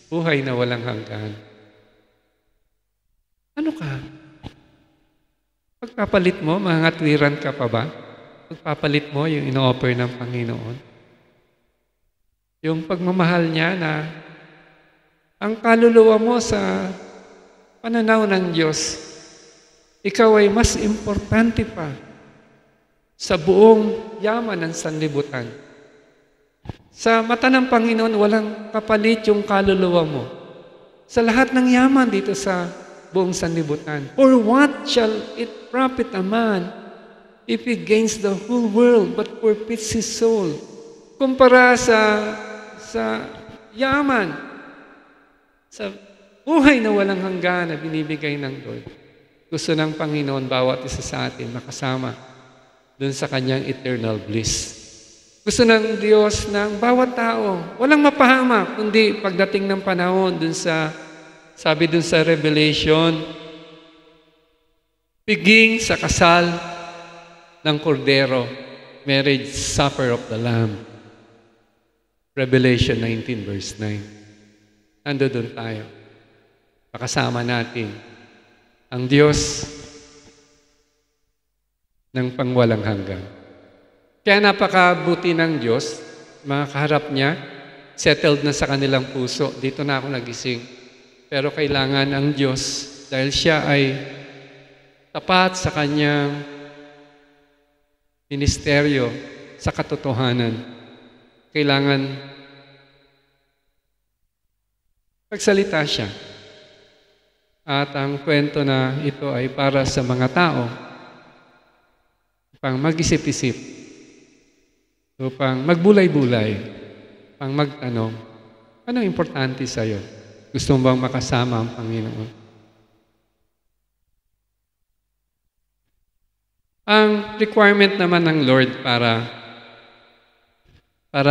Buhay na walang hanggan. Ano ka? Pagpapalit mo, mga twiran ka pa ba? Pagpapalit mo yung ino-offer ng Panginoon. Yung pagmamahal niya na ang kaluluwa mo sa pananaw ng Diyos, ikaw ay mas importante pa sa buong yaman ng sanlibutan. Sa mata ng Panginoon, walang kapalit yung kaluluwa mo. Sa lahat ng yaman dito sa buong sanlibutan. For what shall it profit a man if he gains the whole world but forfeits his soul? Kumpara sa yaman, sa buhay na walang hanggan na binibigay ng Lord. Gusto ng Panginoon bawat isa sa atin makasama dun sa kanyang eternal bliss. Gusto ng Diyos ng bawat tao, walang mapahama, kundi pagdating ng panahon dun sa, sabi dun sa Revelation, piging sa kasal ng Kordero, marriage supper of the Lamb. Revelation 19 verse 9. Nando dun tayo. Makasama natin ang Diyos ng pangwalang hanggan. Kaya napakabuti ng Diyos, mga kaharap niya, settled na sa kanilang puso. Dito na ako nagising. Pero kailangan ang Diyos, dahil siya ay tapat sa kanyang ministeryo, sa katotohanan, kailangan magsalita siya. At ang kwento na ito ay para sa mga tao, pang mag-isip-isip, upang magbulay-bulay, pang magtanong, anong importante sa iyo? Gusto mo bang makasama ang Panginoon? Ang requirement naman ng Lord para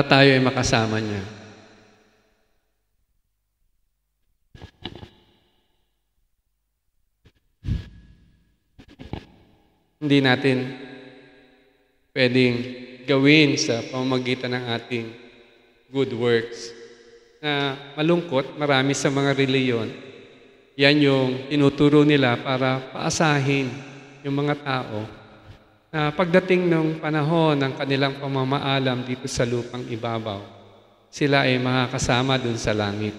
tayo ay makasama niya. Hindi natin pwedeng gawin sa pamamagitan ng ating good works. Na malungkot, marami sa mga reliyon, yan yung tinuturo nila para paasahin yung mga tao na pagdating ng panahon ng kanilang pamamaalam dito sa lupang ibabaw, sila ay makakasama dun sa langit.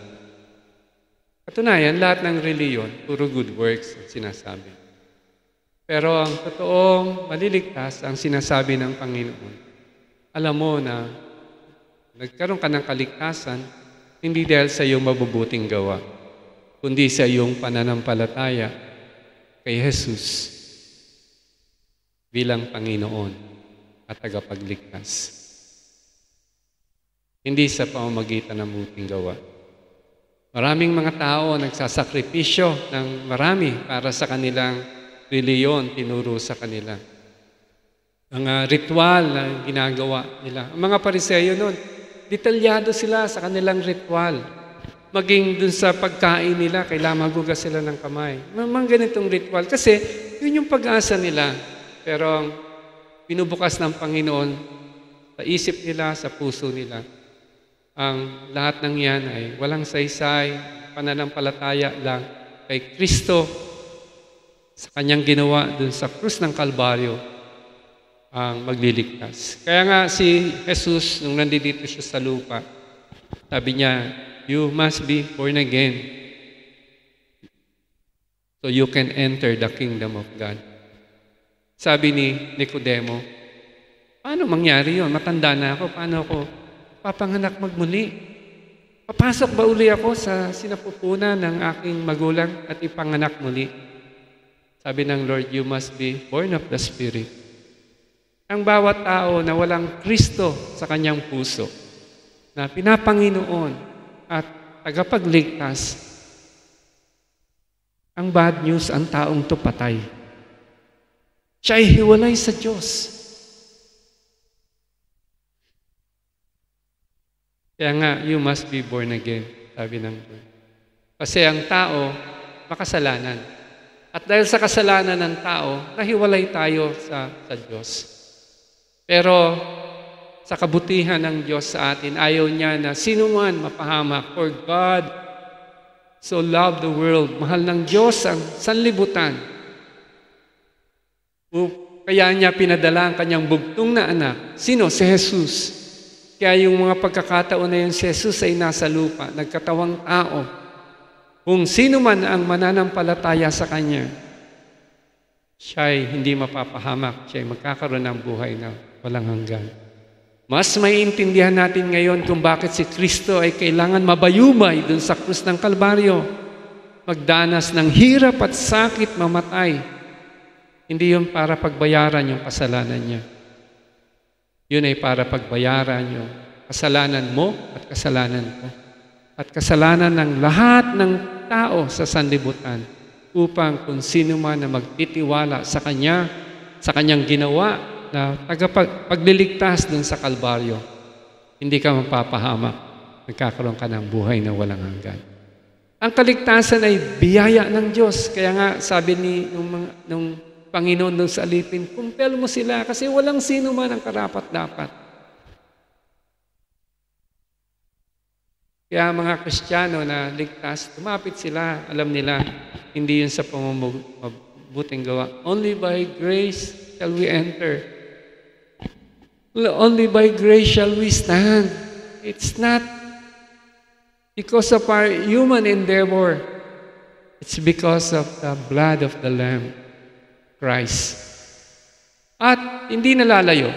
Katunayan, lahat ng reliyon, puro good works ang sinasabi. Pero ang totoong maliligtas, ang sinasabi ng Panginoon, alam mo na nagkaroon ka ng kaligtasan, hindi dahil sa iyong mabubuting gawa, kundi sa iyong pananampalataya kay Jesus bilang Panginoon at tagapagligtas. Hindi sa pamamagitan ng buting gawa. Maraming mga tao nagsasakripisyo ng marami para sa kanilang reliyon, tinuro sa kanila. Mga ritual na ginagawa nila. Ang mga Pariseyo noon, detalyado sila sa kanilang ritual. Maging dun sa pagkain nila, kailangan magugas sila ng kamay. Mga ganitong ritual. Kasi yun yung pag-asa nila. Pero ang binubukas ng Panginoon sa isip nila, sa puso nila, ang lahat ng yan ay walang saysay, pananampalataya lang kay Kristo sa kanyang ginawa dun sa krus ng Kalbaryo ang magliligtas. Kaya nga si Jesus, nung nandito siya sa lupa, sabi niya, you must be born again so you can enter the kingdom of God. Sabi ni Nicodemo, paano mangyari yun? Matanda na ako, paano ako papanganak magmuli? Papasok ba uli ako sa sinapupunan ng aking magulang at ipanganak muli? Sabi ng Lord, you must be born of the Spirit. Ang bawat tao na walang Kristo sa kanyang puso, na pinapanginoon at tagapagligtas, ang bad news, ang taong to patay. Siya ay hiwalay sa Diyos. Kaya nga, you must be born again, sabi ng Lord. Kasi ang tao, makasalanan. At dahil sa kasalanan ng tao, nahiwalay tayo sa Diyos. Pero sa kabutihan ng Diyos sa atin, ayaw niya na sino man mapahamak. For God so loved the world. Mahal ng Diyos ang sanlibutan. Kaya niya pinadala ang kanyang bugtong na anak. Sino? Si Jesus. Kaya yung mga pagkakataon na yun, si Jesus ay nasa lupa, nagkatawang tao. Kung sino man ang mananampalataya sa Kanya, siya ay hindi mapapahamak, siya ay magkakaroon ng buhay na walang hanggan. Mas maiintindihan natin ngayon kung bakit si Kristo ay kailangan mabayumay dun sa krus ng Kalbaryo. Magdanas ng hirap at sakit, mamatay. Hindi yun para pagbayaran yung kasalanan niya. Yun ay para pagbayaran yung kasalanan mo at kasalanan ko. At kasalanan ng lahat ng tao sa sanlibutan upang kung sino man na magtitiwala sa Kanya, sa Kanyang ginawa na pagliligtas dun sa Kalbaryo, hindi ka mapapahamak. Nagkakaroon ka ng buhay na walang hanggan. Ang kaligtasan ay biyaya ng Diyos. Kaya nga sabi nung Panginoon nung sa alipin, kumpel mo sila kasi walang sino man ang karapat-dapat. Kaya mga Kristiyano na ligtas, tumapit sila, alam nila, hindi yun sa pamamabuting gawa. Only by grace shall we enter. Only by grace shall we stand. It's not because of our human endeavor. It's because of the blood of the Lamb, Christ. At hindi nalalayo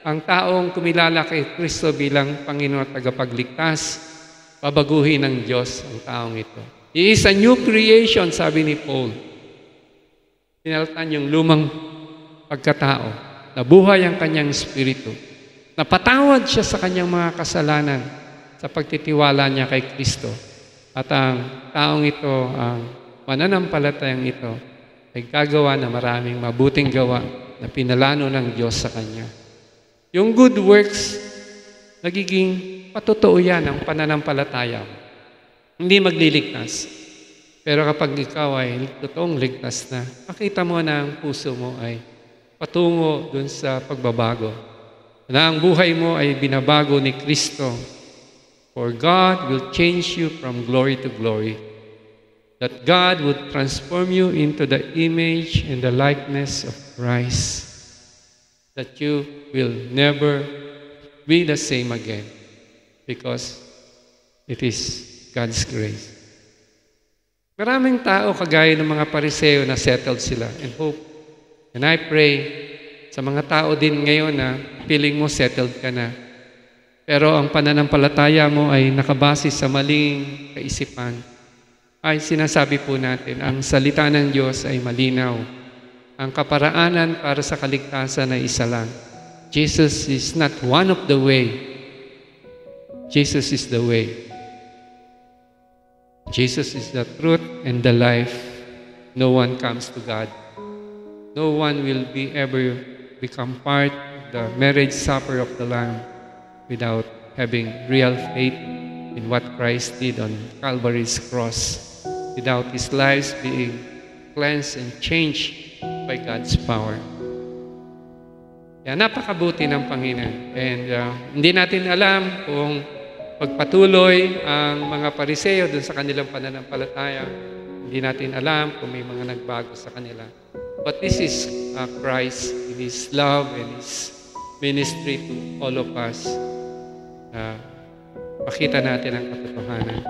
ang taong kumilala kay Kristo bilang Panginoon at tagapagligtas, babaguhin ng Diyos ang taong ito. He is a new creation, sabi ni Paul. Pinalitan yung lumang pagkatao, nabuhay ang kanyang espiritu, napatawad siya sa kanyang mga kasalanan sa pagtitiwala niya kay Kristo. At ang taong ito, ang mananampalatayang ito, ay gagawa na maraming mabuting gawa na pinalano ng Diyos sa kanya. Yung good works, nagiging patotoo yan ang pananampalataya. Hindi magliligtas. Pero kapag ikaw ay totoong ligtas na, makita mo na ang puso mo ay patungo dun sa pagbabago. Na ang buhay mo ay binabago ni Kristo. For God will change you from glory to glory. that God would transform you into the image and the likeness of Christ, that you will never be the same again because it is God's grace. Maraming tao kagaya ng mga Pariseo na settled sila and hope. And I pray sa mga tao din ngayon na feeling mo settled ka na. Pero ang pananampalataya mo ay nakabase sa maling kaisipan. Ay sinasabi po natin, ang salita ng Diyos ay malinaw. Ang kaparaanan para sa kaligtasan ay isa lang. Jesus is not one of the way. Jesus is the way. Jesus is the truth and the life. No one comes to God. No one will be ever become part of the marriage supper of the Lamb without having real faith in what Christ did on Calvary's cross, without his lives being cleansed and changed by God's power. Kaya napakabuti ng Panginoon. And hindi natin alam kung pagpatuloy ang mga Pariseo dun sa kanilang pananampalataya. Hindi natin alam kung may mga nagbago sa kanila. But this is Christ in His love and His ministry to all of us. Pakita natin ang katotohanan.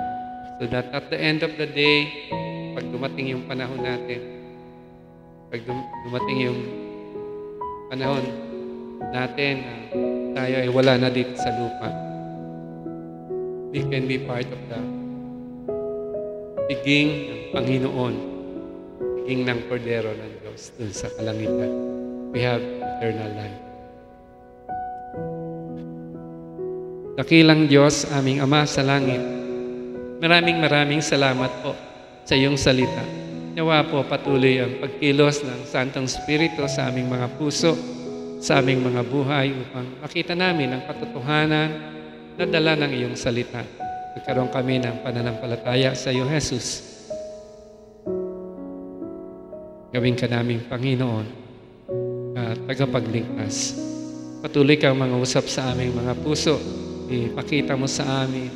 So that at the end of the day, pag dumating yung panahon natin, pag dumating yung panahon natin na tayo ay wala na dito sa lupa, we can be part of the piging ng Panginoon, piging ng Kordero ng Diyos dun sa kalangitan. We have eternal life. Dakilang Diyos, aming Ama sa langit, maraming salamat po sa iyong salita. Nawa po patuloy ang pagkilos ng Santong Espiritu sa aming mga puso, sa aming mga buhay upang makita namin ang katotohanan na dala ng iyong salita. Nagkaroon kami ng pananampalataya sa iyo, Jesus. Gawin ka naming Panginoon at tagapagligtas. Patuloy kang mangusap sa aming mga puso. Ipakita mo sa amin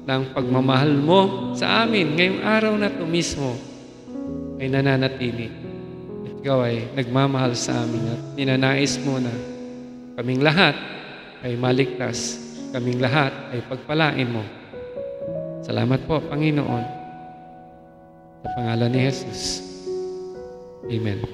ng pagmamahal mo sa amin ngayong araw na ito mismo ay nananatili. At ikaw ay nagmamahal sa amin at ninanais mo na kaming lahat ay maligtas. Kaming lahat ay pagpalain mo. Salamat po, Panginoon. Sa pangalan ni Jesus. Amen.